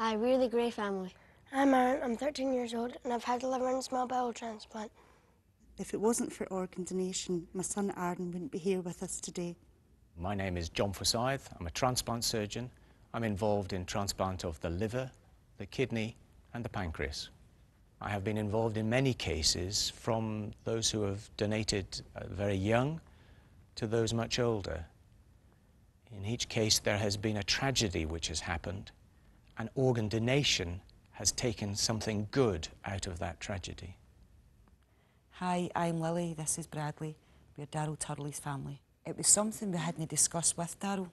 Hi, we're the Gray family. I'm Aaron, I'm 13 years old and I've had a liver and small bowel transplant. If it wasn't for organ donation, my son Aaron wouldn't be here with us today. My name is John Forsyth. I'm a transplant surgeon. I'm involved in transplant of the liver, the kidney and the pancreas. I have been involved in many cases, from those who have donated very young to those much older. In each case there has been a tragedy which has happened, and organ donation has taken something good out of that tragedy. Hi, I'm Lily, this is Bradley. We're Darryl Turley's family. It was something we hadn't discussed with Darryl.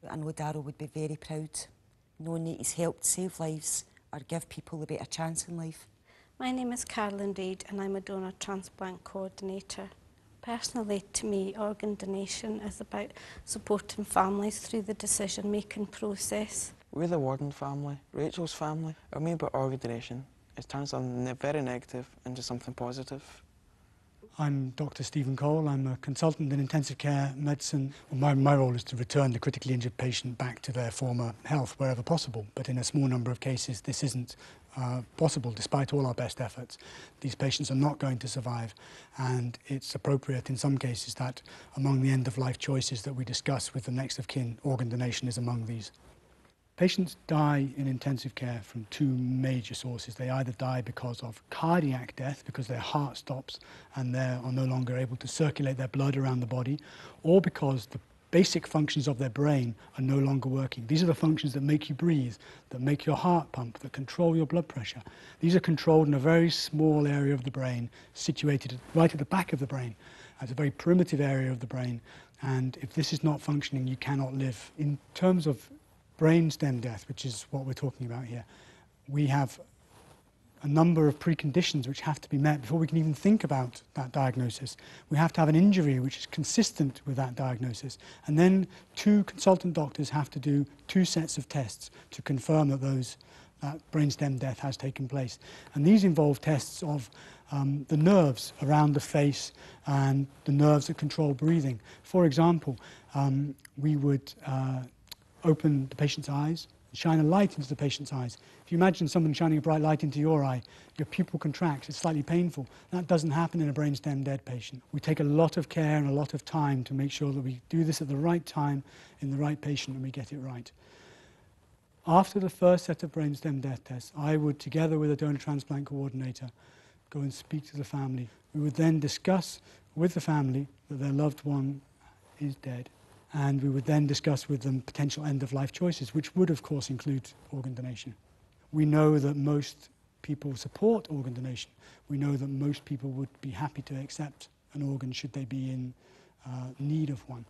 I know Darryl would be very proud, knowing that he's helped save lives or give people a better chance in life. My name is Carolyn Reid and I'm a donor transplant coordinator. Personally, to me, organ donation is about supporting families through the decision-making process. We're the Warden family, Rachel's family. Our main about organ donation is turn something very negative into something positive. I'm Dr. Stephen Cole. I'm a consultant in intensive care medicine. Well, my role is to return the critically injured patient back to their former health wherever possible, but in a small number of cases this isn't possible despite all our best efforts. These patients are not going to survive, and it's appropriate in some cases that among the end-of-life choices that we discuss with the next of kin, organ donation is among these. Patients die in intensive care from two major sources. They either die because of cardiac death, because their heart stops and they are no longer able to circulate their blood around the body, or because the basic functions of their brain are no longer working. These are the functions that make you breathe, that make your heart pump, that control your blood pressure. These are controlled in a very small area of the brain, situated right at the back of the brain. It's a very primitive area of the brain, and if this is not functioning, you cannot live. In terms of brainstem death, which is what we're talking about here, we have a number of preconditions which have to be met before we can even think about that diagnosis. We have to have an injury which is consistent with that diagnosis, and then two consultant doctors have to do two sets of tests to confirm that that brainstem death has taken place. And these involve tests of the nerves around the face and the nerves that control breathing. For example, we would open the patient's eyes, shine a light into the patient's eyes. If you imagine someone shining a bright light into your eye, your pupil contracts, it's slightly painful. That doesn't happen in a brainstem dead patient. We take a lot of care and a lot of time to make sure that we do this at the right time in the right patient and we get it right. After the first set of brainstem death tests, I would, together with a donor transplant coordinator, go and speak to the family. We would then discuss with the family that their loved one is dead, and we would then discuss with them potential end-of-life choices, which would, of course, include organ donation. We know that most people support organ donation. We know that most people would be happy to accept an organ should they be in need of one.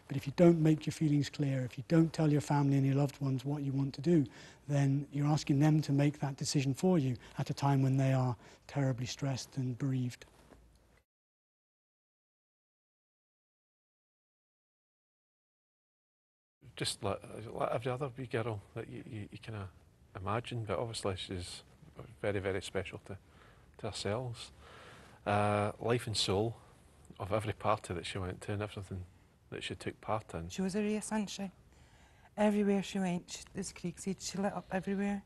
But if you don't make your feelings clear, if you don't tell your family and your loved ones what you want to do, then you're asking them to make that decision for you at a time when they are terribly stressed and bereaved. Just like every other wee girl that you kind of imagine, but obviously she's very, very special to ourselves. Life and soul of every party that she went to and everything that she took part in. She was a ray of sunshine. Everywhere she went, as Craig said, she lit up everywhere.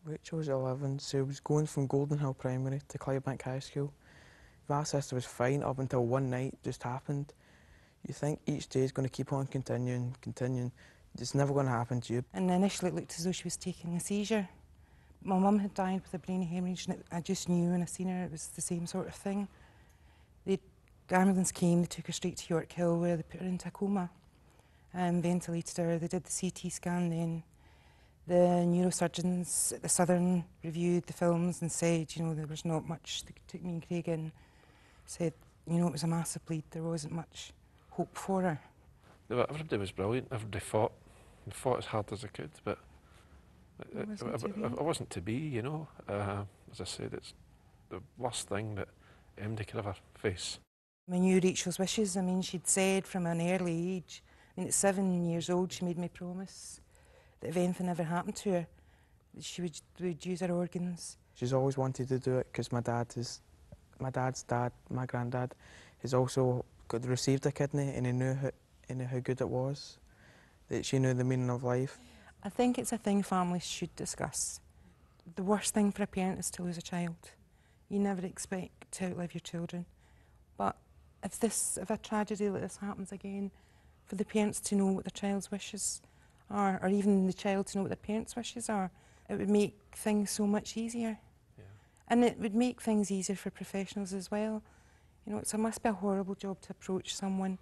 Rachel was 11, so she was going from Golden Hill Primary to Clydebank High School. My sister was fine up until one night just happened. You think each day is going to keep on continuing. It's never going to happen to you. And initially it looked as though she was taking a seizure. My mum had died with a brain hemorrhage, and I just knew when I seen her it was the same sort of thing. The ambulance came, they took her straight to York Hill where they put her into a coma and ventilated her. They did the CT scan then. The neurosurgeons at the Southern reviewed the films and said, you know, there was not much. They took me and Craig in, said, you know, it was a massive bleed, there wasn't much hope for her. Everybody was brilliant. Everybody fought as hard as they could, but it wasn't to be, you know. As I said, it's the worst thing that MD could ever face. I knew Rachel's wishes. I mean, she'd said from an early age, I mean, at 7 years old, she made me promise that if anything ever happened to her, that she would use her organs. She's always wanted to do it because my dad's dad, my granddad, has also received a kidney, and he knew how good it was, that she knew the meaning of life. I think it's a thing families should discuss. The worst thing for a parent is to lose a child. You never expect to outlive your children. But if a tragedy like this happens again, for the parents to know what their child's wishes are, or even the child to know what their parents' wishes are, it would make things so much easier. Yeah. And it would make things easier for professionals as well. You know, it must be a horrible job to approach someone,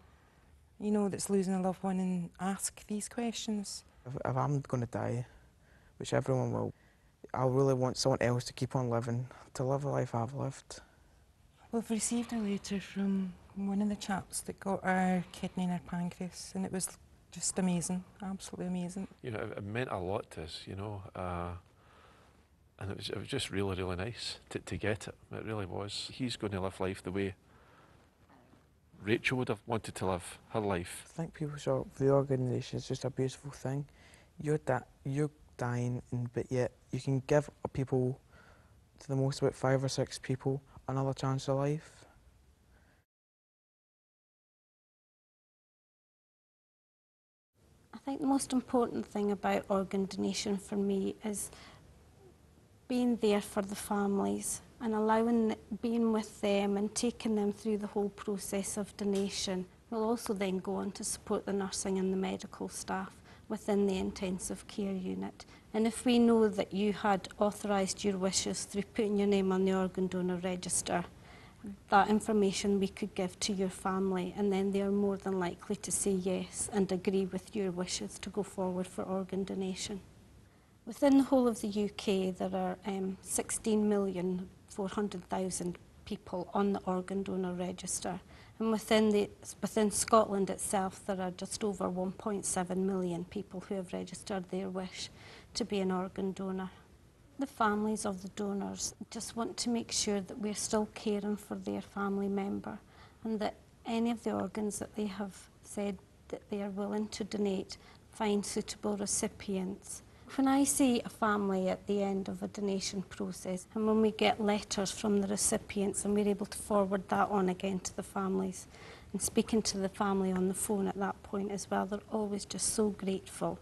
you know, that's losing a loved one and ask these questions. If I'm going to die, which everyone will, I really want someone else to keep on living, to live the life I've lived. We've received a letter from one of the chaps that got our kidney and our pancreas, and it was just amazing, absolutely amazing. You know, it meant a lot to us, you know, and it was just really, really nice to get it. It really was. He's going to live life the way Rachel would have wanted to live her life. I think people saw the organisation is just a beautiful thing. You're dying, but yet you can give people, to the most about 5 or 6 people, another chance of life. I think the most important thing about organ donation for me is being there for the families and being with them and taking them through the whole process of donation. We'll also then go on to support the nursing and the medical staff within the intensive care unit. And if we know that you had authorised your wishes through putting your name on the organ donor register, that information we could give to your family, and then they are more than likely to say yes and agree with your wishes to go forward for organ donation. Within the whole of the UK, there are 16,400,000 people on the organ donor register, and within Scotland itself, there are just over 1.7 million people who have registered their wish to be an organ donor. The families of the donors just want to make sure that we're still caring for their family member, and that any of the organs that they have said that they are willing to donate find suitable recipients. When I see a family at the end of a donation process, and when we get letters from the recipients and we're able to forward that on again to the families, and speaking to the family on the phone at that point as well, they're always just so grateful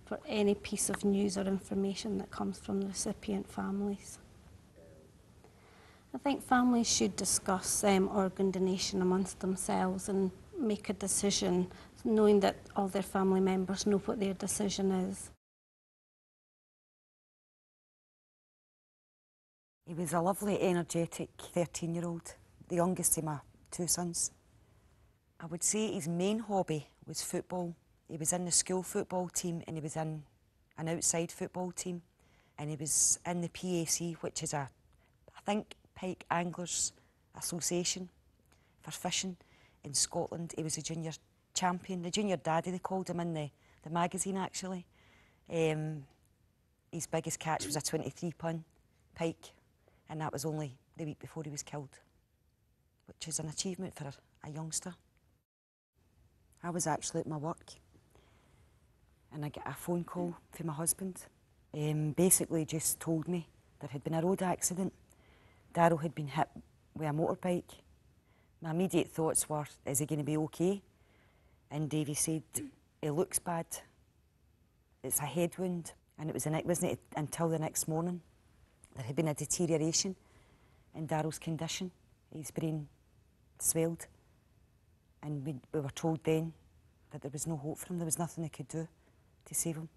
for any piece of news or information that comes from the recipient families. I think families should discuss organ donation amongst themselves and make a decision, knowing that all their family members know what their decision is. He was a lovely, energetic 13-year-old, the youngest of my 2 sons. I would say his main hobby was football. He was in the school football team, and he was in an outside football team, and he was in the PAC, which is I think, Pike Anglers Association for fishing in Scotland. He was a junior champion, the junior daddy they called him in the magazine actually. His biggest catch was a 23-ton pike, and that was only the week before he was killed, which is an achievement for a youngster. I was actually at my work, and I get a phone call from my husband. Basically just told me there had been a road accident. Darryl had been hit with a motorbike. My immediate thoughts were, is he going to be okay? And Davy said, he looks bad. It's a head wound. And it wasn't until the next morning there had been a deterioration in Darryl's condition. His brain swelled. And we were told then that there was no hope for him. There was nothing they could do to save him.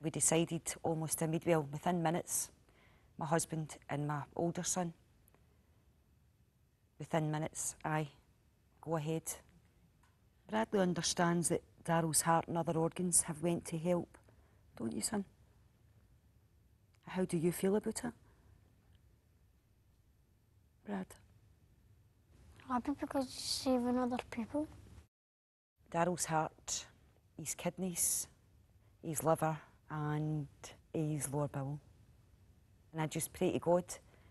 We decided almost immediately, well, within minutes, my husband and my older son, within minutes, go ahead. Bradley understands that Darryl's heart and other organs have went to help, don't you, son? How do you feel about it? Brad? Happy because he's saving other people. Darryl's heart, his kidneys, his liver and his lower bowel. And I just pray to God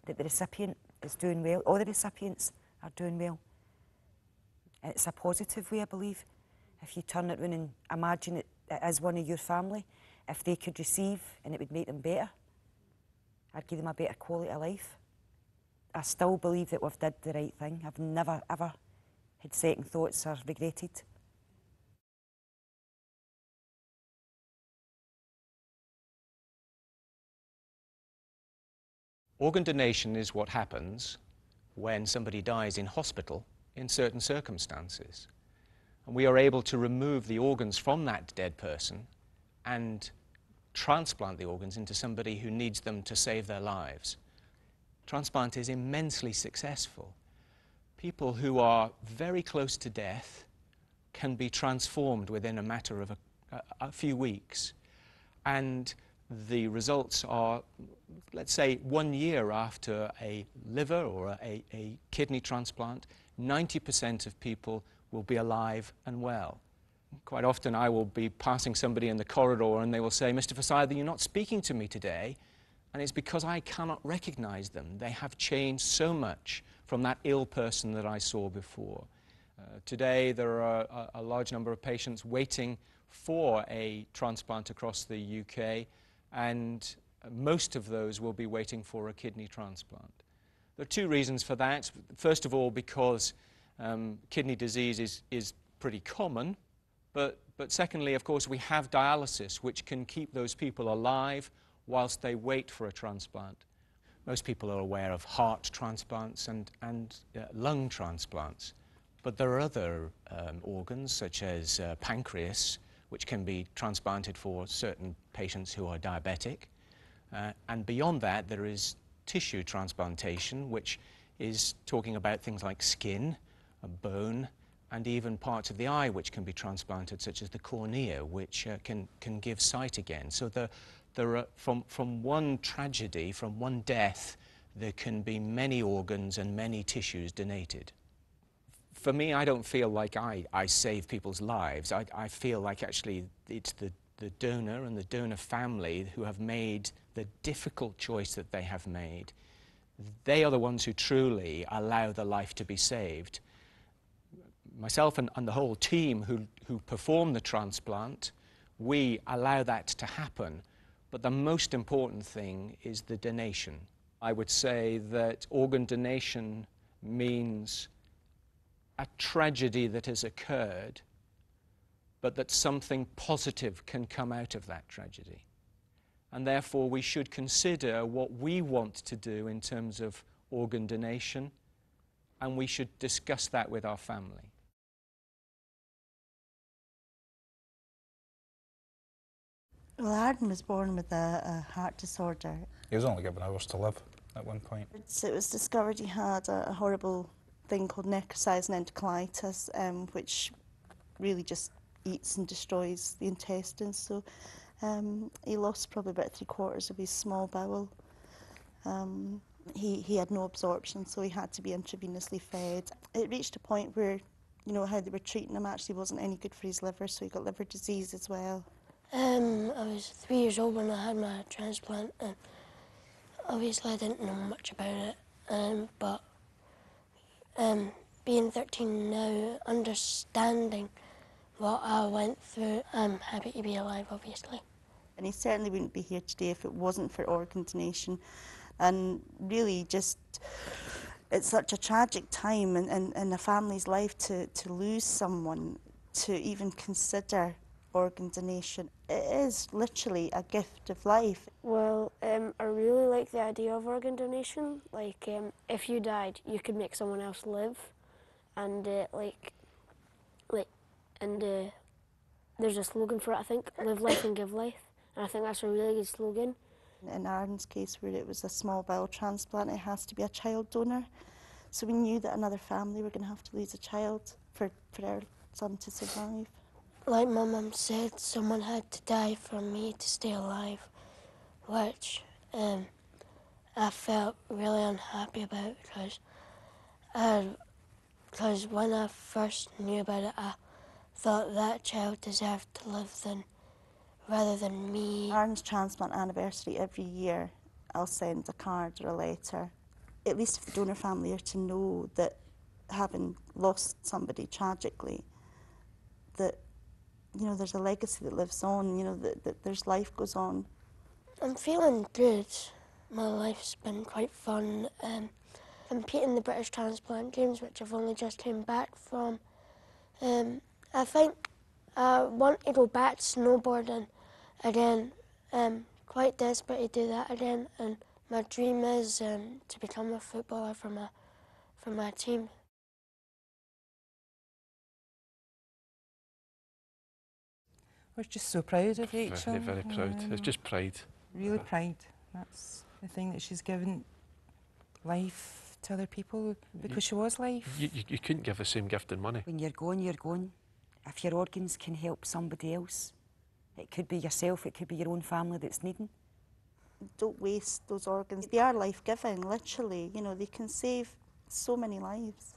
that the recipient is doing well. All the recipients are doing well. It's a positive way, I believe. If you turn it around and imagine it as one of your family, if they could receive and it would make them better, I'd give them a better quality of life. I still believe that we've did the right thing. I've never, ever had second thoughts or regretted. Organ donation is what happens when somebody dies in hospital in certain circumstances. And we are able to remove the organs from that dead person and transplant the organs into somebody who needs them to save their lives. Transplant is immensely successful. People who are very close to death can be transformed within a matter of a few weeks. And the results are, let's say, 1 year after a liver or a kidney transplant, 90% of people will be alive and well. Quite often I will be passing somebody in the corridor and they will say, "Mr. Forsyth, you're not speaking to me today." And it's because I cannot recognize them. They have changed so much from that ill person that I saw before. Today there are a large number of patients waiting for a transplant across the UK, and most of those will be waiting for a kidney transplant. There are two reasons for that. First of all, because kidney disease is pretty common, but secondly, of course, we have dialysis, which can keep those people alive whilst they wait for a transplant. Most people are aware of heart transplants and lung transplants, but there are other organs, such as pancreas, which can be transplanted for certain patients who are diabetic. And beyond that, there is tissue transplantation, which is talking about things like skin, bone, and even parts of the eye which can be transplanted, such as the cornea, which can give sight again. So there are, from one tragedy, from one death, there can be many organs and many tissues donated. For me, I don't feel like I save people's lives. I feel like actually it's the donor and the donor family who have made the difficult choice that they have made. They are the ones who truly allow the life to be saved. Myself and the whole team who perform the transplant, we allow that to happen. But the most important thing is the donation. I would say that organ donation means a tragedy that has occurred, but that something positive can come out of that tragedy. And therefore we should consider what we want to do in terms of organ donation, and we should discuss that with our family. Well, Arden was born with a heart disorder. He was only given hours to live at one point. It was discovered he had a horrible thing called necrotizing enterocolitis, which really just eats and destroys the intestines. So he lost probably about 3/4 of his small bowel. He had no absorption, so he had to be intravenously fed. It reached a point where, you know, how they were treating him actually wasn't any good for his liver, so he got liver disease as well. I was 3 years old when I had my transplant, and obviously I didn't know much about it, but being 13 now, understanding what I went through, I'm happy to be alive, obviously. And he certainly wouldn't be here today if it wasn't for organ donation. And really just, it's such a tragic time in a family's life to lose someone, to even consider organ donation. It is literally a gift of life. Well, I really like the idea of organ donation. Like, if you died, you could make someone else live, and there's a slogan for it, I think, live life and give life, and I think that's a really good slogan. In Arden's case, where it was a small bowel transplant, it has to be a child donor. So we knew that another family were going to have to lose a child for our son to survive. Like my mum said, someone had to die for me to stay alive, which I felt really unhappy about, because when I first knew about it, I thought that child deserved to live rather than me. Arden's transplant anniversary, every year I'll send a card or a letter. At least if the donor family are to know that, having lost somebody tragically, that, you know, there's a legacy that lives on, you know, that there's life goes on. I'm feeling good. My life's been quite fun. Competing in the British Transplant Games, which I've only just came back from. I think I want to go back to snowboarding again. Quite desperate to do that again, and My dream is to become a footballer for my team. We're just so proud of Rachel. Very, very proud. It's just pride. Really pride. That's the thing, that she's given life to other people because she was life. You couldn't give the same gift in money. When you're going, you're going. If your organs can help somebody else, it could be yourself, it could be your own family that's needing. Don't waste those organs. They are life-giving, literally. You know, they can save so many lives.